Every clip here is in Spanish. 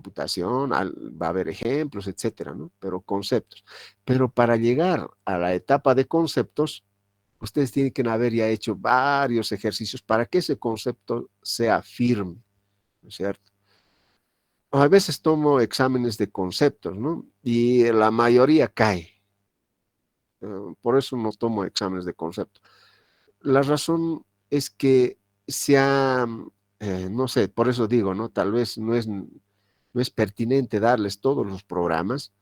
computación, va a haber ejemplos, etcétera, ¿no? Pero conceptos. Pero para llegar a la etapa de conceptos, ustedes tienen que haber ya hecho varios ejercicios para que ese concepto sea firme, ¿no es cierto? A veces tomo exámenes de conceptos, ¿no? Y la mayoría cae. Por eso no tomo exámenes de conceptos. La razón es que se ha, no sé, por eso digo, ¿no? Tal vez no es pertinente darles todos los programas,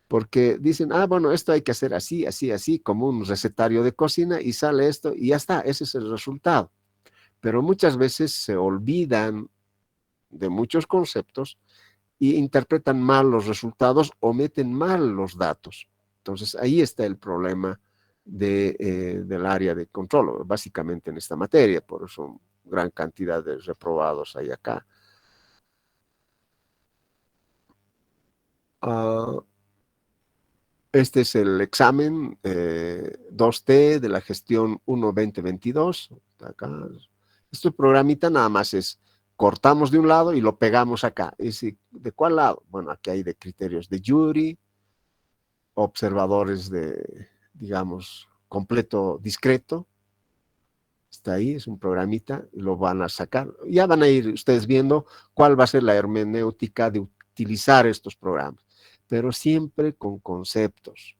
porque dicen, bueno, esto hay que hacer así, así, así, como un recetario de cocina y sale esto y ya está, ese es el resultado. Pero muchas veces se olvidan de muchos conceptos y interpretan mal los resultados o meten mal los datos. Entonces, ahí está el problema del área de control, básicamente en esta materia, por eso gran cantidad de reprobados hay acá. Este es el examen 2T de la gestión 1-2022. Acá. Este programita nada más es, cortamos de un lado y lo pegamos acá. ¿De cuál lado? Bueno, aquí hay de criterios de jury, observadores de, digamos, completo discreto. Está ahí, es un programita, lo van a sacar. Ya van a ir ustedes viendo cuál va a ser la hermenéutica de utilizar estos programas, pero siempre con conceptos,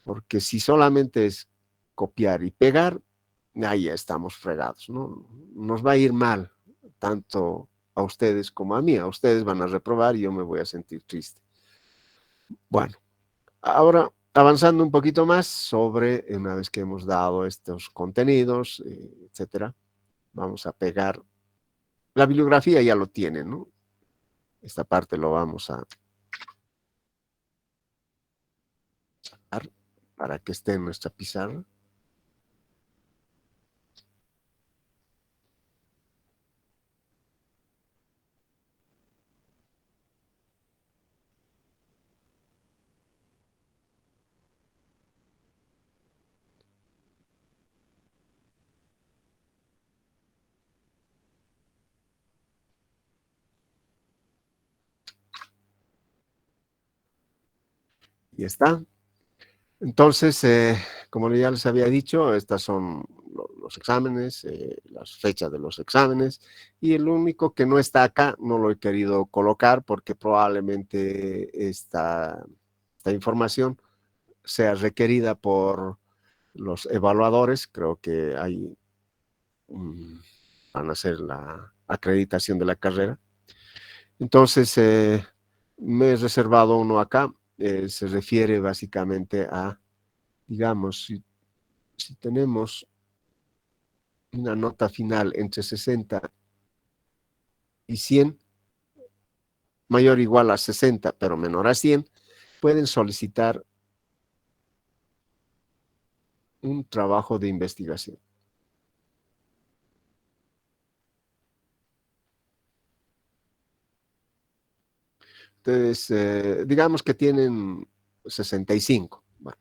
porque si solamente es copiar y pegar, ahí ya estamos fregados, ¿no? Nos va a ir mal, tanto a ustedes como a mí. A ustedes van a reprobar y yo me voy a sentir triste. Bueno, ahora avanzando un poquito más sobre, una vez que hemos dado estos contenidos, etcétera, vamos a pegar. La bibliografía ya lo tienen, ¿no? Esta parte lo vamos a sacar para que esté en nuestra pizarra. Y está. Entonces, como ya les había dicho, estas son los exámenes, las fechas de los exámenes, y el único que no está acá, no lo he querido colocar porque probablemente esta información sea requerida por los evaluadores. Creo que van a hacer la acreditación de la carrera. Entonces, me he reservado uno acá. Se refiere básicamente a, digamos, si tenemos una nota final entre 60 y 100, mayor o igual a 60, pero menor a 100, pueden solicitar un trabajo de investigación. Entonces, digamos que tienen 65. Bueno,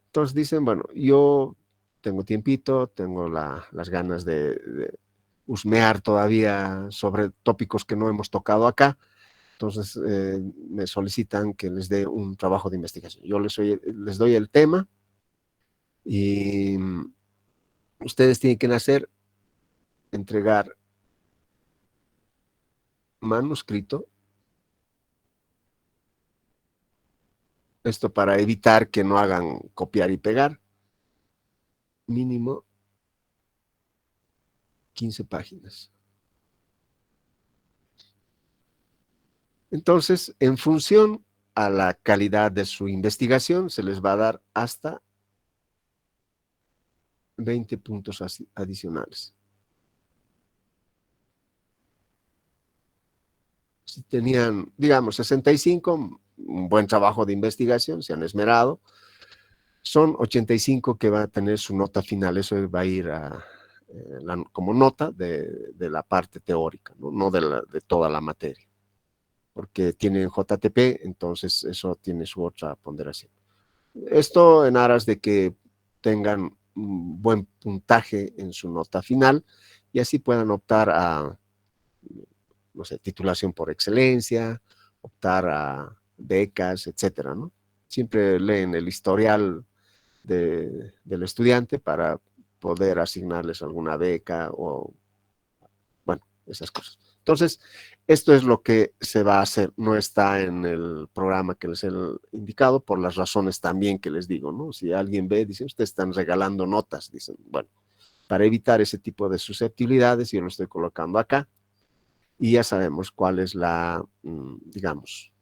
entonces dicen, bueno, yo tengo tiempito, tengo las ganas de husmear todavía sobre tópicos que no hemos tocado acá. Entonces, me solicitan que les dé un trabajo de investigación. Yo les doy el tema y ustedes tienen que entregar manuscrito. Esto para evitar que no hagan copiar y pegar. Mínimo 15 páginas. Entonces, en función a la calidad de su investigación, se les va a dar hasta 20 puntos adicionales. Si tenían, digamos, 65, un buen trabajo de investigación, se han esmerado, son 85 que va a tener su nota final. Eso va a ir como nota de la parte teórica, no de toda la materia, porque tienen JTP, entonces eso tiene su otra ponderación. Esto en aras de que tengan un buen puntaje en su nota final y así puedan optar a, no sé, titulación por excelencia, optar a becas, etcétera, ¿no? Siempre leen el historial del estudiante para poder asignarles alguna beca o, bueno, esas cosas. Entonces, esto es lo que se va a hacer. No está en el programa que les he indicado por las razones también que les digo, ¿no? Si alguien ve, dice, ustedes están regalando notas, dicen, bueno, para evitar ese tipo de susceptibilidades, yo lo estoy colocando acá y ya sabemos cuál es la, digamos,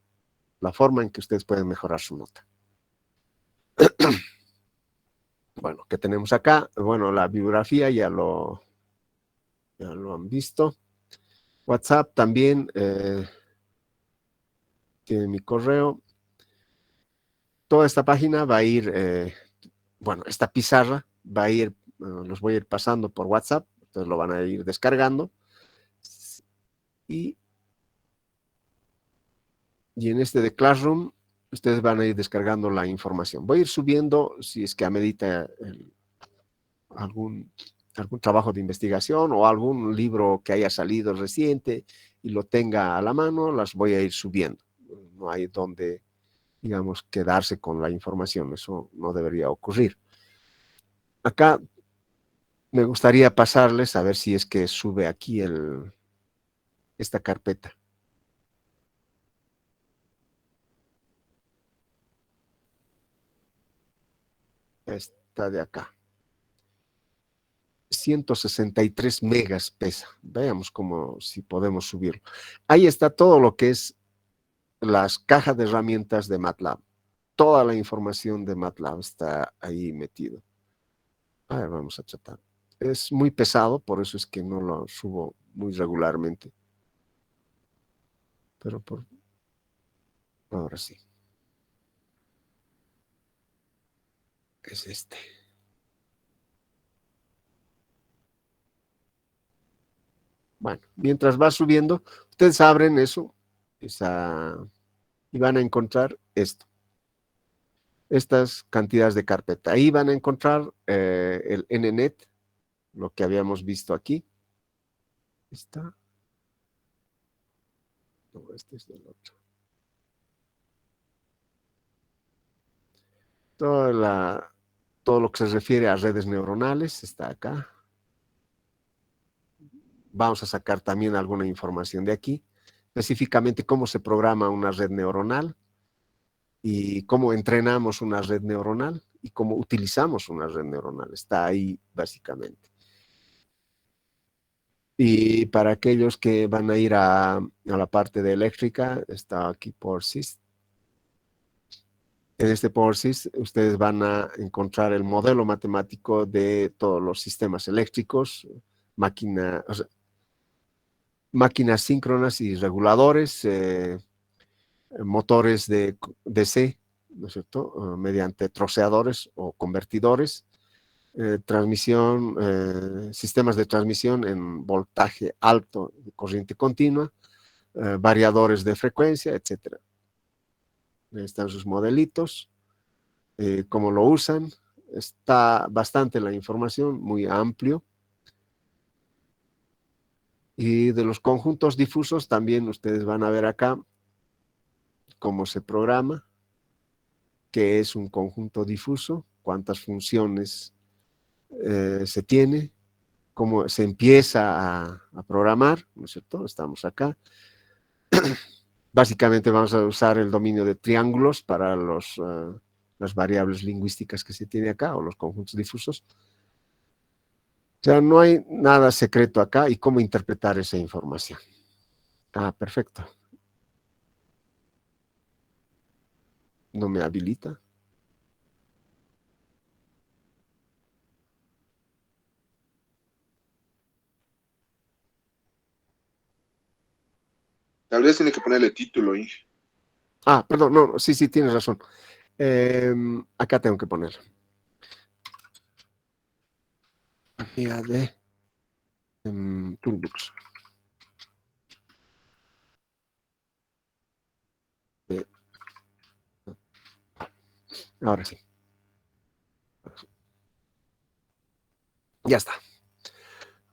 la forma en que ustedes pueden mejorar su nota. Bueno, ¿qué tenemos acá? Bueno, la bibliografía ya lo han visto. WhatsApp también tiene mi correo. Toda esta página va a ir, bueno, esta pizarra va a ir, los voy a ir pasando por WhatsApp, entonces lo van a ir descargando. Y, y en este de Classroom, ustedes van a ir descargando la información. Voy a ir subiendo, si es que amerita algún, algún trabajo de investigación o algún libro que haya salido reciente y lo tenga a la mano, las voy a ir subiendo. No hay donde, digamos, quedarse con la información. Eso no debería ocurrir. Acá me gustaría pasarles a ver si es que sube aquí esta carpeta. Esta de acá. 163 megas pesa. Veamos cómo, si podemos subirlo. Ahí está todo lo que es las cajas de herramientas de MATLAB. Toda la información de MATLAB está ahí metido. A ver, vamos a tratar. Es muy pesado, por eso es que no lo subo muy regularmente. Pero por ahora sí. Es este. Bueno, mientras va subiendo, ustedes abren eso y van a encontrar esto. Estas cantidades de carpeta. Ahí van a encontrar el NNet, lo que habíamos visto aquí. Está. No, este es del otro. Todo lo que se refiere a redes neuronales está acá. Vamos a sacar también alguna información de aquí, específicamente cómo se programa una red neuronal y cómo entrenamos una red neuronal y cómo utilizamos una red neuronal. Está ahí básicamente. Y para aquellos que van a ir a la parte de eléctrica, está aquí PORSYS. En este PORSYS ustedes van a encontrar el modelo matemático de todos los sistemas eléctricos, o sea, máquinas síncronas y reguladores, motores de DC, ¿no es cierto? Mediante troceadores o convertidores, transmisión, sistemas de transmisión en voltaje alto de corriente continua, variadores de frecuencia, etcétera. Ahí están sus modelitos, cómo lo usan. Está bastante la información, muy amplio. Y de los conjuntos difusos también ustedes van a ver acá cómo se programa, qué es un conjunto difuso, cuántas funciones se tiene, cómo se empieza a programar, ¿no es cierto? Estamos acá. Básicamente vamos a usar el dominio de triángulos para las variables lingüísticas que se tiene acá, o los conjuntos difusos. O sea, no hay nada secreto acá y cómo interpretar esa información. Ah, perfecto. No me habilita. Tal vez tiene que ponerle título, Inge. Ah, perdón, no, no, sí, sí, tienes razón. Acá tengo que poner. Amiga de Toolbox. Eh, ahora sí. Ya está.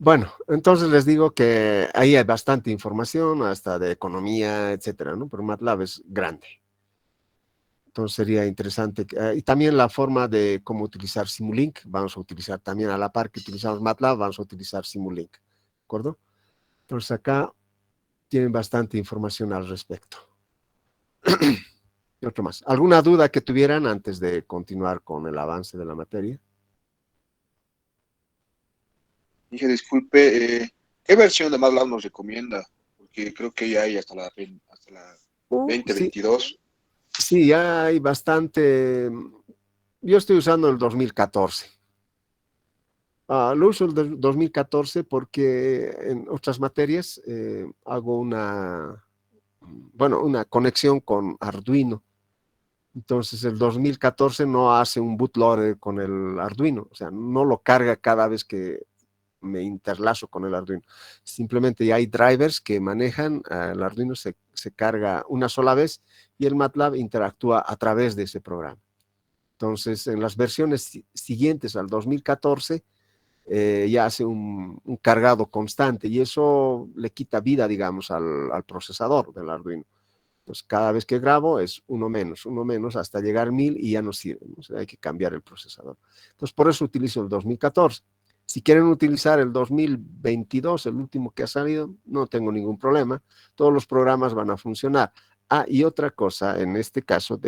Bueno, entonces les digo que ahí hay bastante información, hasta de economía, etcétera, ¿no? Pero MATLAB es grande. Entonces sería interesante. Y también la forma de cómo utilizar Simulink. Vamos a utilizar también a la par que utilizamos MATLAB, vamos a utilizar Simulink. ¿De acuerdo? Entonces acá tienen bastante información al respecto. Y otro más. ¿Alguna duda que tuvieran antes de continuar con el avance de la materia? Dije, disculpe, ¿qué versión de MATLAB nos recomienda? Porque creo que ya hay hasta la Sí, 2022. sí, ya hay bastante. Yo estoy usando el 2014. Lo uso el 2014 porque en otras materias hago una conexión con Arduino. Entonces el 2014 no hace un bootloader con el Arduino, o sea, no lo carga cada vez que me interlazo con el Arduino. Simplemente ya hay drivers que manejan, el Arduino se carga una sola vez y el MATLAB interactúa a través de ese programa. Entonces, en las versiones siguientes al 2014, ya hace un cargado constante y eso le quita vida, digamos, al procesador del Arduino. Pues cada vez que grabo es uno menos, hasta llegar a 1000 y ya no sirve, ¿no? O sea, hay que cambiar el procesador. Entonces, por eso utilizo el 2014. Si quieren utilizar el 2022, el último que ha salido, no tengo ningún problema. Todos los programas van a funcionar. Y otra cosa, en este caso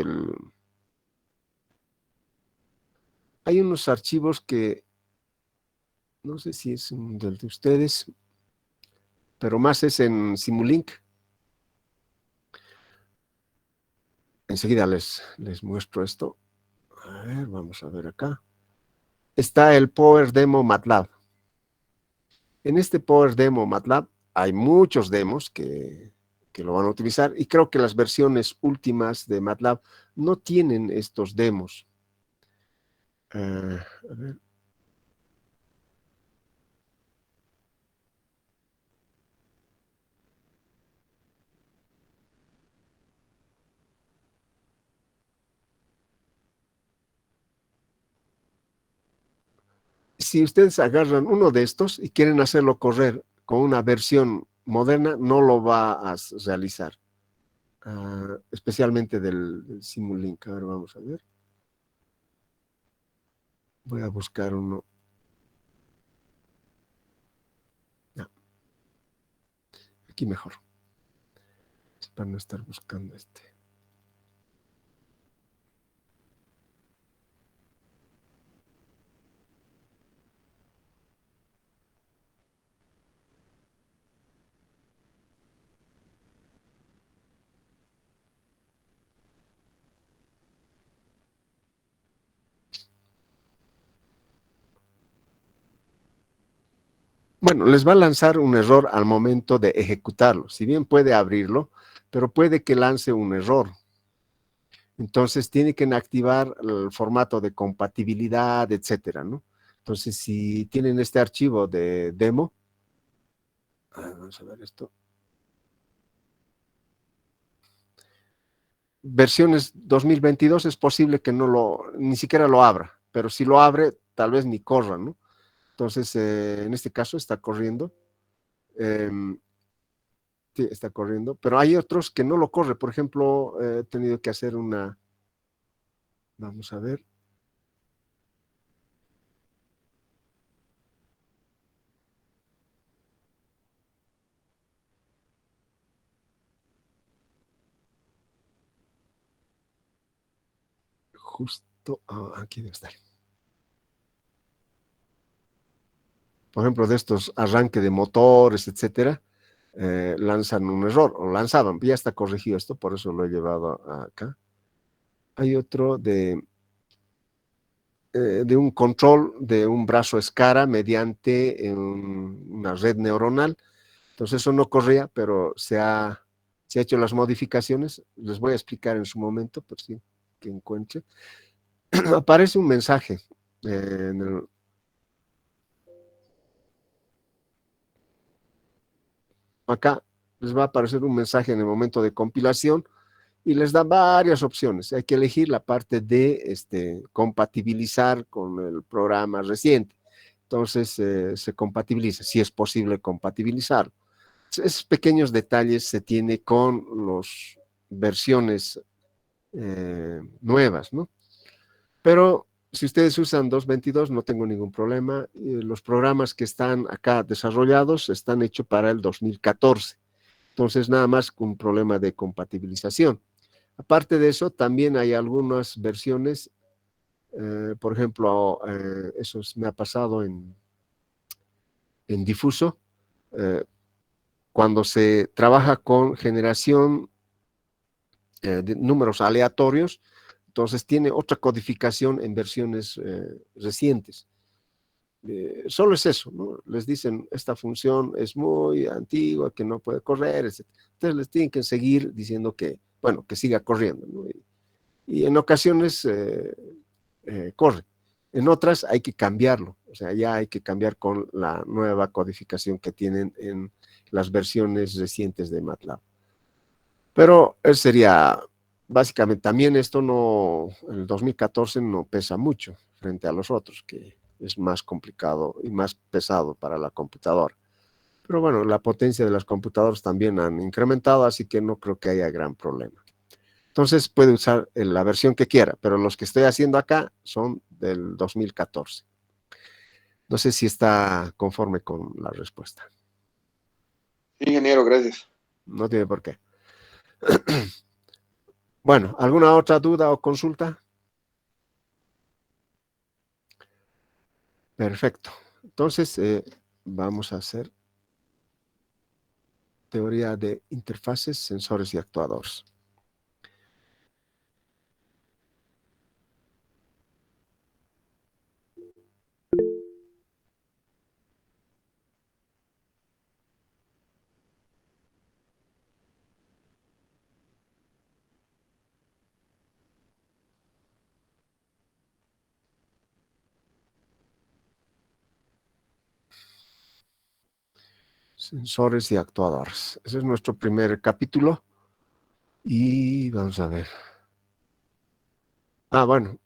hay unos archivos que, no sé si es del de ustedes, pero más es en Simulink. Enseguida les muestro esto. A ver, vamos a ver acá. Está el Power Demo MATLAB. En este Power Demo MATLAB hay muchos demos que lo van a utilizar y creo que las versiones últimas de MATLAB no tienen estos demos. A ver. Si ustedes agarran uno de estos y quieren hacerlo correr con una versión moderna, no lo va a realizar. Especialmente del Simulink. A ver, vamos a ver. Voy a buscar uno. No, aquí mejor. Para no estar buscando este. Bueno, les va a lanzar un error al momento de ejecutarlo. Si bien puede abrirlo, pero puede que lance un error. Entonces tiene que activar el formato de compatibilidad, etcétera, ¿no? Entonces, si tienen este archivo de demo, vamos a ver esto. Versiones 2022 es posible que ni siquiera lo abra, pero si lo abre, tal vez ni corra, ¿no? Entonces, en este caso está corriendo. Sí, está corriendo, pero hay otros que no lo corre. Por ejemplo, he tenido que hacer vamos a ver. Justo, aquí debe estar. Por ejemplo, de estos arranque de motores, etcétera, lanzan un error, o lanzaban, ya está corregido esto, por eso lo he llevado acá. Hay otro de un control de un brazo escara mediante una red neuronal. Entonces eso no corría, pero se ha hecho las modificaciones. Les voy a explicar en su momento, por si que encuentre. Aparece un mensaje acá. Les va a aparecer un mensaje en el momento de compilación y les da varias opciones. Hay que elegir la parte de compatibilizar con el programa reciente. entonces se compatibiliza, si es posible compatibilizar. Esos pequeños detalles se tiene con las versiones nuevas, ¿no? Pero si ustedes usan 2.22, no tengo ningún problema. Los programas que están acá desarrollados están hechos para el 2014. Entonces, nada más un problema de compatibilización. Aparte de eso, también hay algunas versiones, por ejemplo, eso me ha pasado en Difuso, cuando se trabaja con generación de números aleatorios, entonces tiene otra codificación en versiones recientes. Solo es eso, ¿no? Les dicen, esta función es muy antigua, que no puede correr, etc. Entonces les tienen que seguir diciendo que, bueno, que siga corriendo, ¿no? Y en ocasiones corre. En otras hay que cambiarlo, o sea, ya hay que cambiar con la nueva codificación que tienen en las versiones recientes de MATLAB. Pero sería, básicamente, también esto no, el 2014 no pesa mucho frente a los otros, que es más complicado y más pesado para la computadora. Pero bueno, la potencia de las computadoras también han incrementado, así que no creo que haya gran problema. Entonces puede usar la versión que quiera, pero los que estoy haciendo acá son del 2014. No sé si está conforme con la respuesta. Sí, ingeniero, gracias. No tiene por qué. Bueno, ¿alguna otra duda o consulta? Perfecto. Entonces, vamos a hacer teoría de interfaces, sensores y actuadores. Sensores y actuadores. Ese es nuestro primer capítulo. Y vamos a ver. Bueno,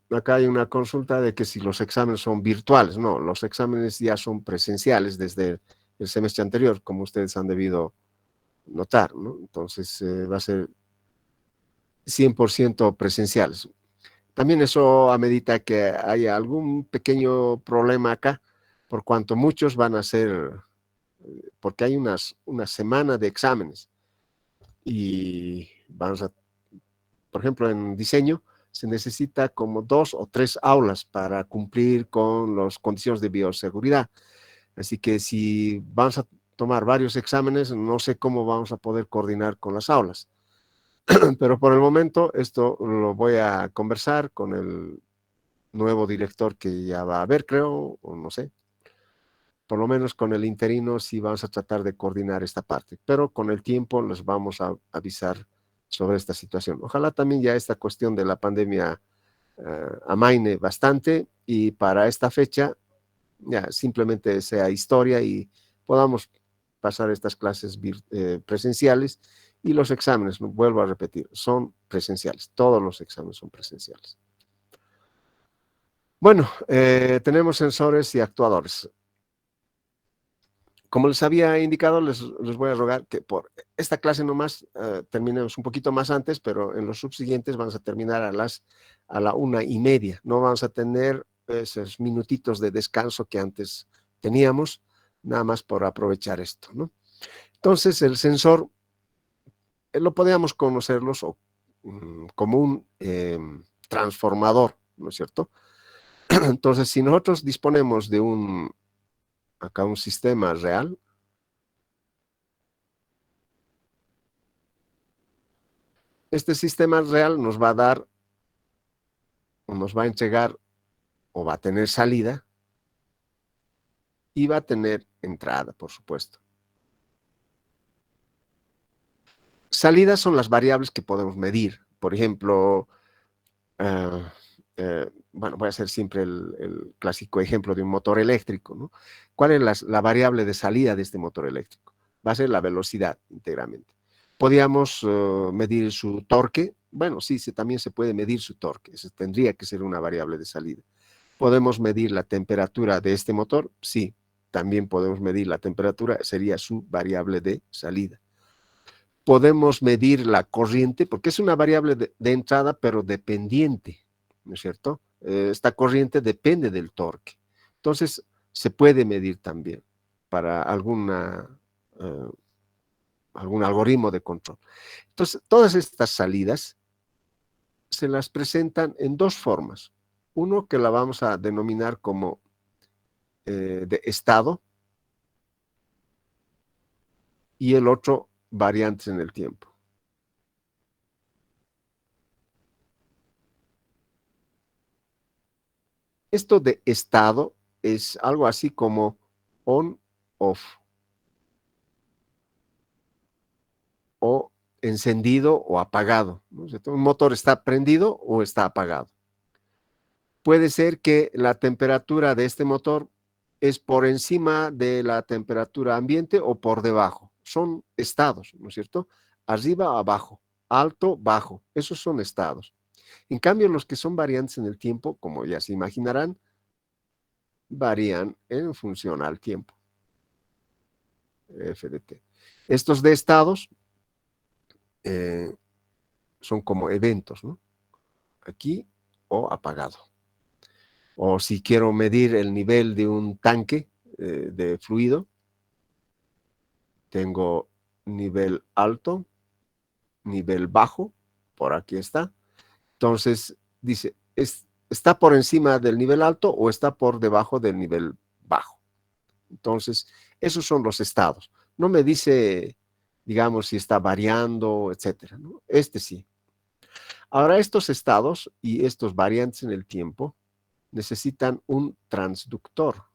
acá hay una consulta de que si los exámenes son virtuales. No, los exámenes ya son presenciales desde el semestre anterior, como ustedes han debido notar, ¿no? Entonces va a ser 100% presenciales. También eso amerita que haya algún pequeño problema acá, por cuanto muchos van a ser, porque hay una semana de exámenes y vamos a, por ejemplo, en diseño se necesita como 2 o 3 aulas para cumplir con las condiciones de bioseguridad. Así que si vamos a tomar varios exámenes, no sé cómo vamos a poder coordinar con las aulas. Pero por el momento esto lo voy a conversar con el nuevo director que ya va a haber, creo, o no sé. Por lo menos con el interino sí vamos a tratar de coordinar esta parte, pero con el tiempo les vamos a avisar sobre esta situación. Ojalá también ya esta cuestión de la pandemia amaine bastante y para esta fecha ya simplemente sea historia y podamos pasar estas clases presenciales y los exámenes, vuelvo a repetir, son presenciales, todos los exámenes son presenciales. Bueno, tenemos sensores y actuadores. Como les había indicado, les voy a rogar que por esta clase nomás terminemos un poquito más antes, pero en los subsiguientes vamos a terminar a la 1:30. No vamos a tener esos minutitos de descanso que antes teníamos, nada más por aprovechar esto, ¿no? Entonces, el sensor lo podríamos conocerlos como un transformador, ¿no es cierto? Entonces, si nosotros disponemos de acá un sistema real, este sistema real nos va a dar, o nos va a entregar, o va a tener salida, y va a tener entrada, por supuesto. Salidas son las variables que podemos medir. Por ejemplo, bueno, voy a hacer siempre el clásico ejemplo de un motor eléctrico, ¿no? ¿Cuál es la variable de salida de este motor eléctrico? Va a ser la velocidad íntegramente. ¿Podríamos medir su torque? Bueno, sí, también se puede medir su torque. Eso tendría que ser una variable de salida. ¿Podemos medir la temperatura de este motor? Sí, también podemos medir la temperatura, sería su variable de salida. Podemos medir la corriente, porque es una variable de entrada, pero dependiente, ¿no es cierto? Esta corriente depende del torque. Entonces, se puede medir también para eh, algún algoritmo de control. Entonces, todas estas salidas se las presentan en dos formas. Uno que la vamos a denominar como de estado y el otro variantes en el tiempo. Esto de estado es algo así como on-off o encendido o apagado, ¿no? Un motor está prendido o está apagado. Puede ser que la temperatura de este motor es por encima de la temperatura ambiente o por debajo. Son estados, ¿no es cierto? Arriba, abajo, alto, bajo. Esos son estados. En cambio, los que son variantes en el tiempo, como ya se imaginarán, varían en función al tiempo. F de t. Estos de estados son como eventos, ¿no? Aquí o apagado. O si quiero medir el nivel de un tanque de fluido, tengo nivel alto, nivel bajo, por aquí está. Entonces, dice, ¿está por encima del nivel alto o está por debajo del nivel bajo? Entonces, esos son los estados. No me dice, digamos, si está variando, etcétera, ¿no? Este sí. Ahora, estos estados y estos variantes en el tiempo necesitan un transductor.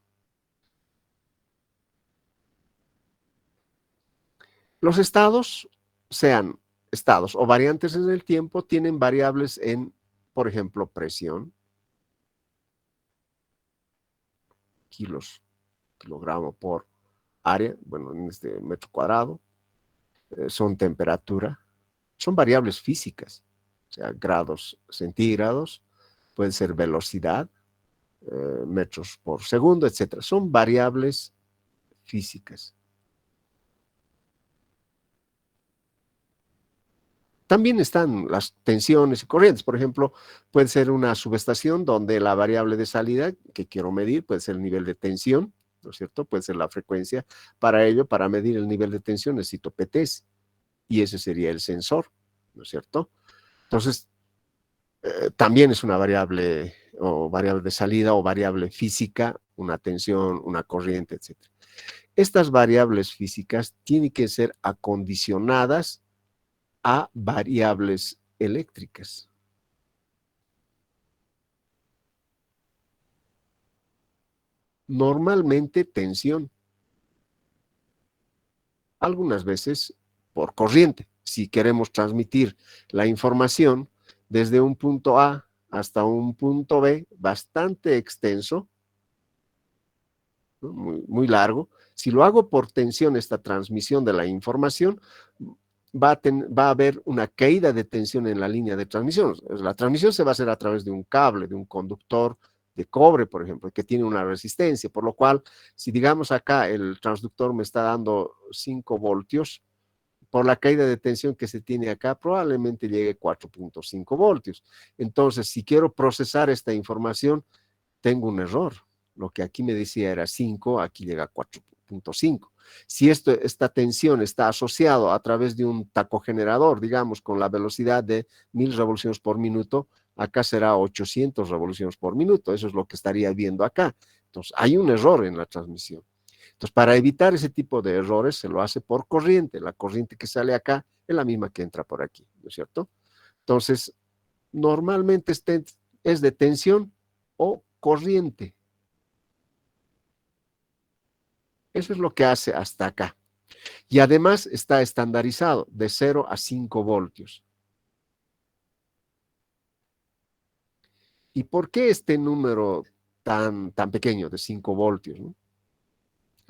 Los estados, sean estados o variantes en el tiempo, tienen variables en, por ejemplo, presión, kilogramo por área, bueno, en este metro cuadrado, son temperatura, son variables físicas, o sea, grados centígrados, puede ser velocidad, metros por segundo, etcétera. Son variables físicas. También están las tensiones y corrientes. Por ejemplo, puede ser una subestación donde la variable de salida que quiero medir puede ser el nivel de tensión, ¿no es cierto? Puede ser la frecuencia. Para ello, para medir el nivel de tensión necesito PTs y ese sería el sensor, ¿no es cierto? Entonces, también es una variable o variable de salida o variable física, una tensión, una corriente, etcétera. Estas variables físicas tienen que ser acondicionadas a variables eléctricas. Normalmente tensión, algunas veces por corriente. Si queremos transmitir la información desde un punto A hasta un punto B bastante extenso, ¿no? Muy largo, si lo hago por tensión, esta transmisión de la información, va a haber una caída de tensión en la línea de transmisión. La transmisión se va a hacer a través de un cable, de un conductor de cobre, por ejemplo, que tiene una resistencia, por lo cual, si digamos acá el transductor me está dando 5 voltios, por la caída de tensión que se tiene acá, probablemente llegue a 4.5 voltios. Entonces, si quiero procesar esta información, tengo un error. Lo que aquí me decía era 5, aquí llega a 4.5. Si esta tensión está asociado a través de un tacogenerador, digamos, con la velocidad de 1000 revoluciones por minuto, acá será 800 revoluciones por minuto. Eso es lo que estaría viendo acá. Entonces, hay un error en la transmisión. Entonces, para evitar ese tipo de errores, se lo hace por corriente. La corriente que sale acá es la misma que entra por aquí, ¿no es cierto? Entonces, normalmente es de tensión o corriente. Eso es lo que hace hasta acá. Y además está estandarizado de 0 a 5 voltios. ¿Y por qué este número tan pequeño de 5 voltios? ¿No?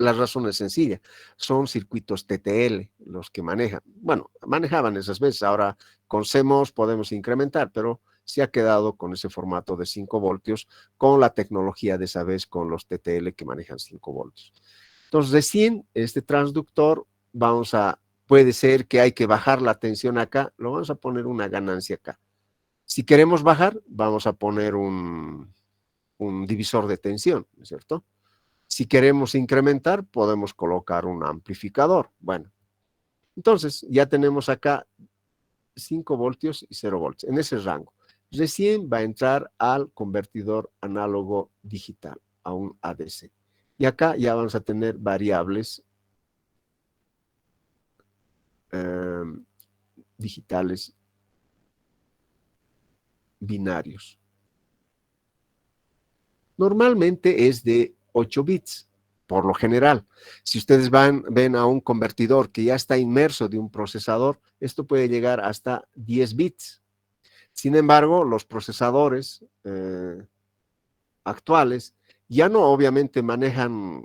La razón es sencilla. Son circuitos TTL los que manejan. Bueno, manejaban esas veces. Ahora con CMOS podemos incrementar, pero se ha quedado con ese formato de 5 voltios, con la tecnología de esa vez, con los TTL que manejan 5 voltios. Entonces, recién este transductor, puede ser que hay que bajar la tensión acá, lo vamos a poner una ganancia acá. Si queremos bajar, vamos a poner un divisor de tensión, ¿no es cierto? Si queremos incrementar, podemos colocar un amplificador. Bueno, entonces ya tenemos acá 5 voltios y 0 voltios, en ese rango. Recién va a entrar al convertidor análogo digital, a un ADC. Y acá ya vamos a tener variables digitales binarios. Normalmente es de 8 bits, por lo general. Si ustedes ven a un convertidor que ya está inmerso de un procesador, esto puede llegar hasta 10 bits. Sin embargo, los procesadores actuales ya no obviamente manejan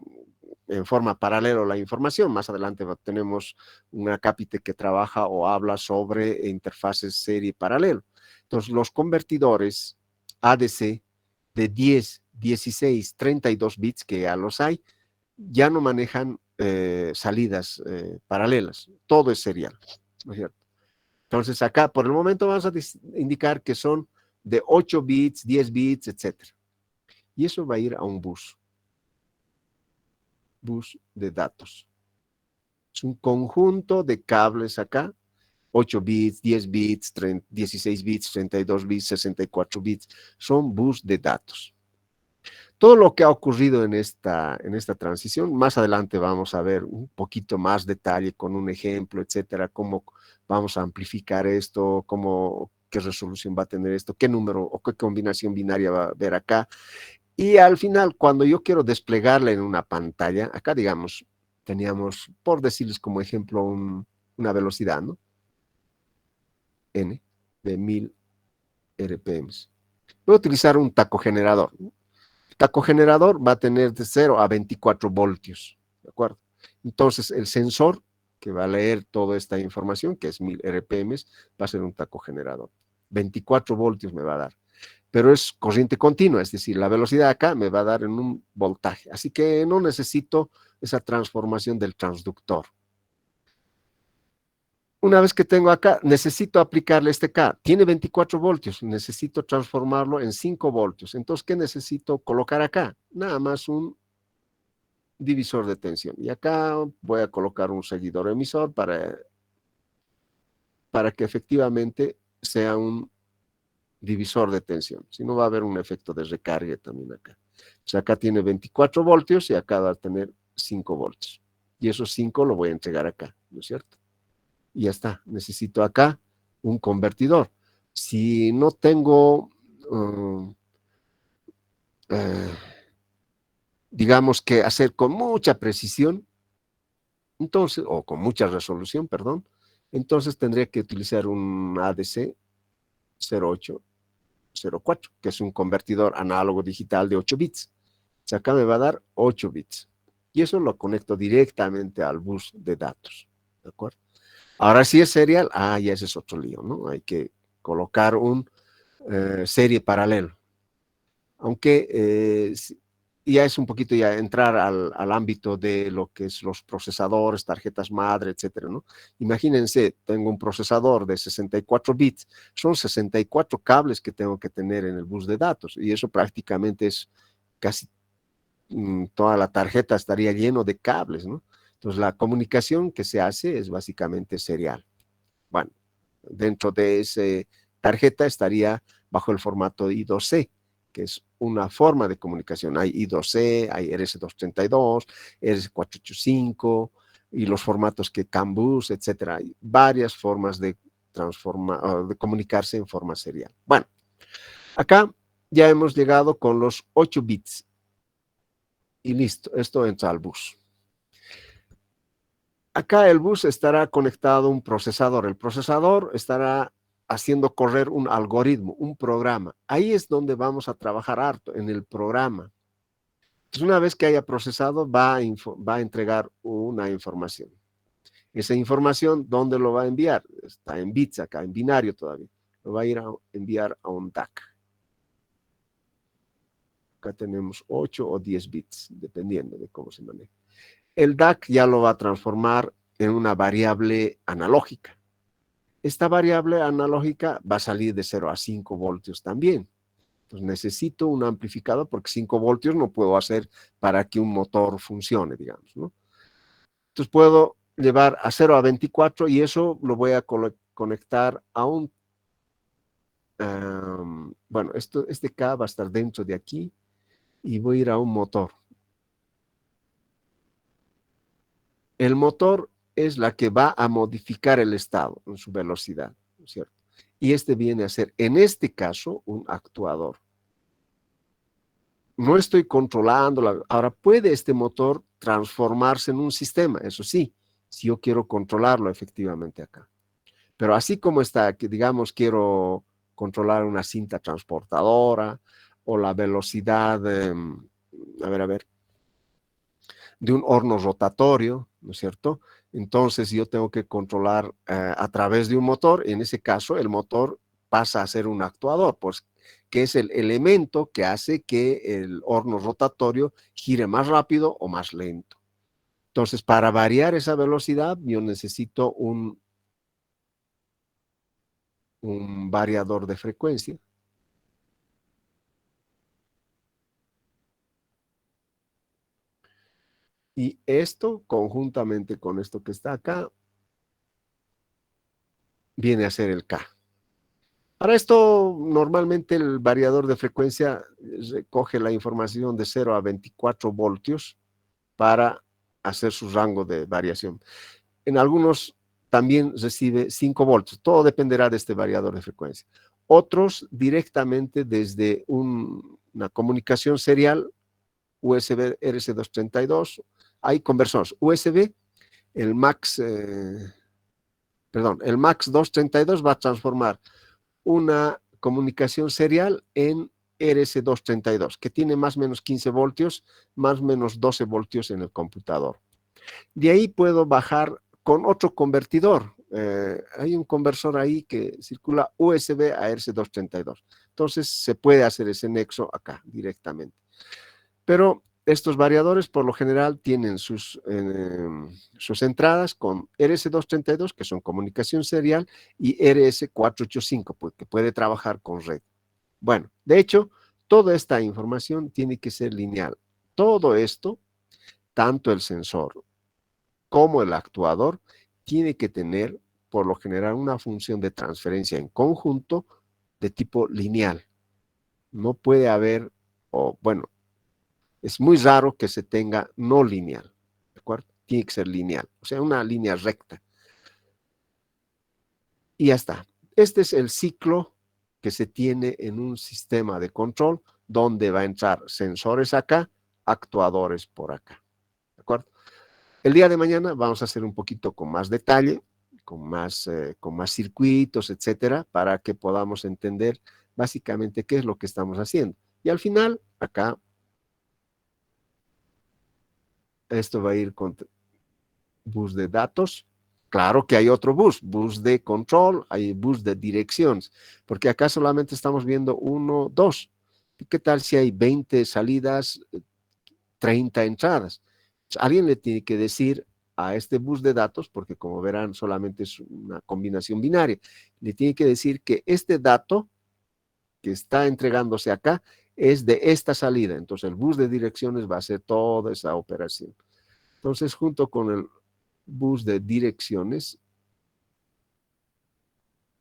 en forma paralela la información. Más adelante tenemos una cápite que trabaja o habla sobre interfaces serie paralelo. Entonces, los convertidores ADC de 10, 16, 32 bits, que ya los hay, ya no manejan salidas paralelas. Todo es serial, ¿no es cierto? Entonces, acá por el momento vamos a indicar que son de 8 bits, 10 bits, etcétera. Y eso va a ir a un bus de datos. Es un conjunto de cables acá, 8 bits, 10 bits, 16 bits, 32 bits, 64 bits, son bus de datos. Todo lo que ha ocurrido en esta transición, más adelante vamos a ver un poquito más detalle con un ejemplo, etcétera, cómo vamos a amplificar esto, qué resolución va a tener esto, qué número o qué combinación binaria va a haber acá. Y al final, cuando yo quiero desplegarla en una pantalla, acá digamos, teníamos, por decirles como ejemplo, una velocidad, ¿no? N de 1000 RPMs. Voy a utilizar un tacogenerador. El tacogenerador va a tener de 0 a 24 voltios, ¿de acuerdo? Entonces, el sensor que va a leer toda esta información, que es 1000 RPMs, va a ser un tacogenerador. 24 voltios me va a dar. Pero es corriente continua, es decir, la velocidad acá me va a dar en un voltaje, así que no necesito esa transformación del transductor. Una vez que tengo acá, necesito aplicarle este K, tiene 24 voltios, necesito transformarlo en 5 voltios, entonces, ¿qué necesito colocar acá? Nada más un divisor de tensión, y acá voy a colocar un seguidor emisor para que efectivamente sea un divisor de tensión, si no va a haber un efecto de recarga también acá. O sea, acá tiene 24 voltios y acá va a tener 5 voltios. Y esos 5 lo voy a entregar acá, ¿no es cierto? Y ya está. Necesito acá un convertidor. Si no tengo, digamos que hacer con mucha precisión, entonces, o con mucha resolución, perdón, entonces tendría que utilizar un ADC 0804, que es un convertidor análogo digital de 8 bits. O sea, acá me va a dar 8 bits. Y eso lo conecto directamente al bus de datos. ¿De acuerdo? Ahora sí es serial. Ya ese es otro lío, ¿no? Hay que colocar un serie paralelo. Aunque ya es un poquito ya entrar al ámbito de lo que es los procesadores, tarjetas madre, etcétera, ¿no? Imagínense, tengo un procesador de 64 bits, son 64 cables que tengo que tener en el bus de datos, y eso prácticamente es casi toda la tarjeta estaría lleno de cables, ¿no? Entonces, la comunicación que se hace es básicamente serial. Bueno, dentro de esa tarjeta estaría bajo el formato I2C, que es una forma de comunicación. Hay I2C, hay RS232, RS485 y los formatos que CAN bus, etcétera. Hay varias formas de comunicarse en forma serial. Bueno, acá ya hemos llegado con los 8 bits y listo, esto entra al bus. Acá el bus estará conectado a un procesador. El procesador estará haciendo correr un algoritmo, un programa. Ahí es donde vamos a trabajar harto, en el programa. Entonces, una vez que haya procesado, va a entregar una información. Esa información, ¿dónde lo va a enviar? Está en bits acá, en binario todavía. lo va a ir a enviar a un DAC. Acá tenemos 8 o 10 bits, dependiendo de cómo se maneja. El DAC ya lo va a transformar en una variable analógica. Esta variable analógica va a salir de 0 a 5 voltios también. Entonces necesito un amplificador porque 5 voltios no puedo hacer para que un motor funcione, digamos, ¿no? Entonces puedo llevar a 0 a 24 y eso lo voy a conectar a un... bueno, este K va a estar dentro de aquí y voy a ir a un motor. El motor es la que va a modificar el estado en su velocidad, ¿no es cierto? Y este viene a ser, en este caso, un actuador. No estoy controlando. Ahora, puede este motor transformarse en un sistema, eso sí, si yo quiero controlarlo efectivamente acá. Pero así como está, que digamos, quiero controlar una cinta transportadora o la velocidad, a ver, de un horno rotatorio, ¿no es cierto? Entonces yo tengo que controlar a través de un motor. En ese caso, el motor pasa a ser un actuador, pues, que es el elemento que hace que el horno rotatorio gire más rápido o más lento. Entonces, para variar esa velocidad, yo necesito un variador de frecuencia. Y esto, conjuntamente con esto que está acá, viene a ser el K. Para esto, normalmente el variador de frecuencia recoge la información de 0 a 24 voltios para hacer su rango de variación. En algunos también recibe 5 voltios. Todo dependerá de este variador de frecuencia. Otros directamente desde una comunicación serial USB RS232. Hay conversores USB, el MAX, el MAX 232 va a transformar una comunicación serial en RS232, que tiene más o menos 15 voltios, más o menos 12 voltios en el computador. De ahí puedo bajar con otro convertidor. Hay un conversor ahí que circula USB a RS232. Entonces se puede hacer ese nexo acá directamente. Pero estos variadores por lo general tienen sus entradas con RS232, que son comunicación serial, y RS485, pues, que puede trabajar con red. Bueno, de hecho, toda esta información tiene que ser lineal. Todo esto, tanto el sensor como el actuador, tiene que tener, por lo general, una función de transferencia en conjunto de tipo lineal. No puede haber, o bueno, es muy raro que se tenga no lineal, ¿de acuerdo? Tiene que ser lineal, o sea, una línea recta. Y ya está. Este es el ciclo que se tiene en un sistema de control donde va a entrar sensores acá, actuadores por acá, ¿de acuerdo? El día de mañana vamos a hacer un poquito con más detalle, con más circuitos, etcétera, para que podamos entender básicamente qué es lo que estamos haciendo. Y al final, acá, esto va a ir con bus de datos. Claro que hay otro bus de control, hay bus de direcciones, porque acá solamente estamos viendo 1, 2. ¿Qué tal si hay 20 salidas, 30 entradas? Alguien le tiene que decir a este bus de datos, porque como verán solamente es una combinación binaria, le tiene que decir que este dato que está entregándose acá es de esta salida. Entonces el bus de direcciones va a hacer toda esa operación. Entonces junto con el bus de direcciones,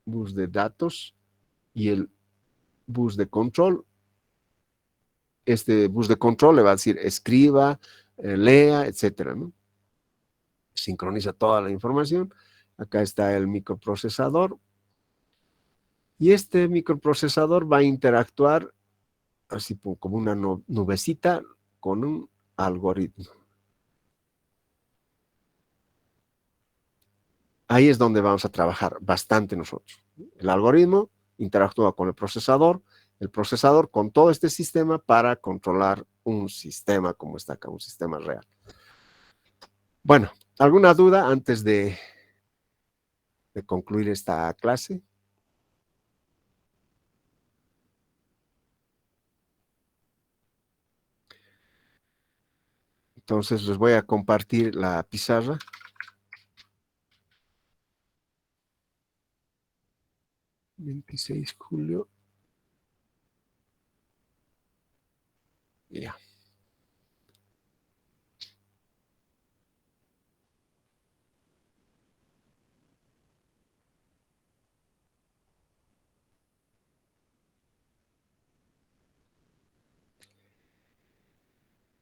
bus de datos y el bus de control, este bus de control le va a decir escriba, lea, etcétera, ¿no? Sincroniza toda la información. Acá está el microprocesador. Y este microprocesador va a interactuar así como una nubecita con un algoritmo. Ahí es donde vamos a trabajar bastante nosotros. El algoritmo interactúa con el procesador con todo este sistema para controlar un sistema como está acá, un sistema real. Bueno, ¿alguna duda antes de concluir esta clase? Entonces les voy a compartir la pizarra. ¿26 de julio? Ya.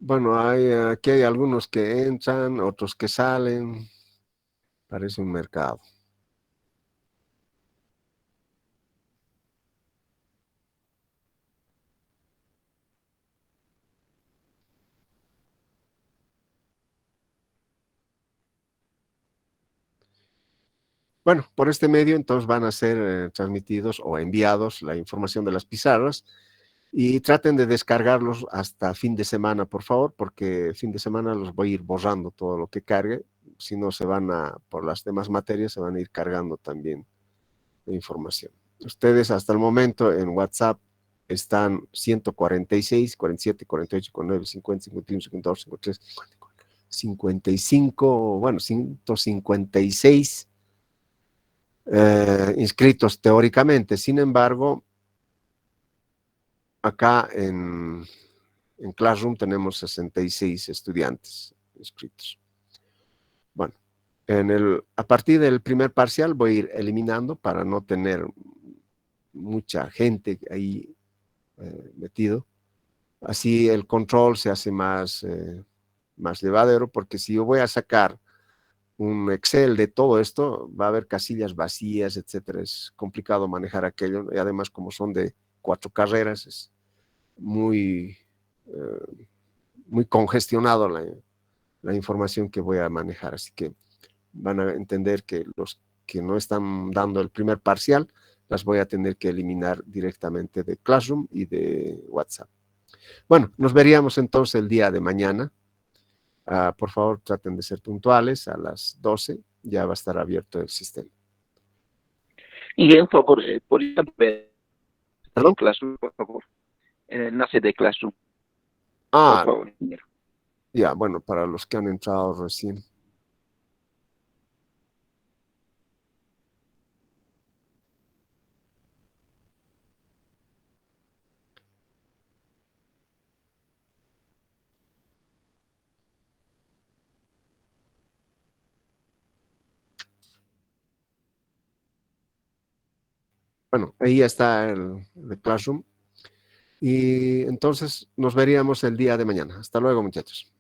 Bueno, aquí hay algunos que entran, otros que salen. Parece un mercado. Bueno, por este medio entonces van a ser transmitidos o enviados la información de las pizarras y traten de descargarlos hasta fin de semana, por favor, porque fin de semana los voy a ir borrando todo lo que cargue, si no se van por las demás materias, se van a ir cargando también la información. Ustedes hasta el momento en WhatsApp están 146, 47, 48, 49, 50, 51, 52, 53, 55, bueno, 156 inscritos teóricamente. Sin embargo, acá en Classroom tenemos 66 estudiantes inscritos. Bueno, a partir del primer parcial voy a ir eliminando para no tener mucha gente ahí metido. Así el control se hace más llevadero, porque si yo voy a sacar un Excel de todo esto, va a haber casillas vacías, etcétera. Es complicado manejar aquello, y además como son de 4 carreras, es muy, muy congestionado la información que voy a manejar. Así que van a entender que los que no están dando el primer parcial, las voy a tener que eliminar directamente de Classroom y de WhatsApp. Bueno, nos veríamos entonces el día de mañana. Por favor, traten de ser puntuales a las 12. Ya va a estar abierto el sistema. Y un favor, ¿podría ver ¿Perdón? Classroom, por favor? El enlace de Classroom, por Ah, favor, ingeniero. ya, bueno, para los que han entrado recién. Bueno, ahí ya está el Classroom. Y entonces nos veríamos el día de mañana. Hasta luego, muchachos.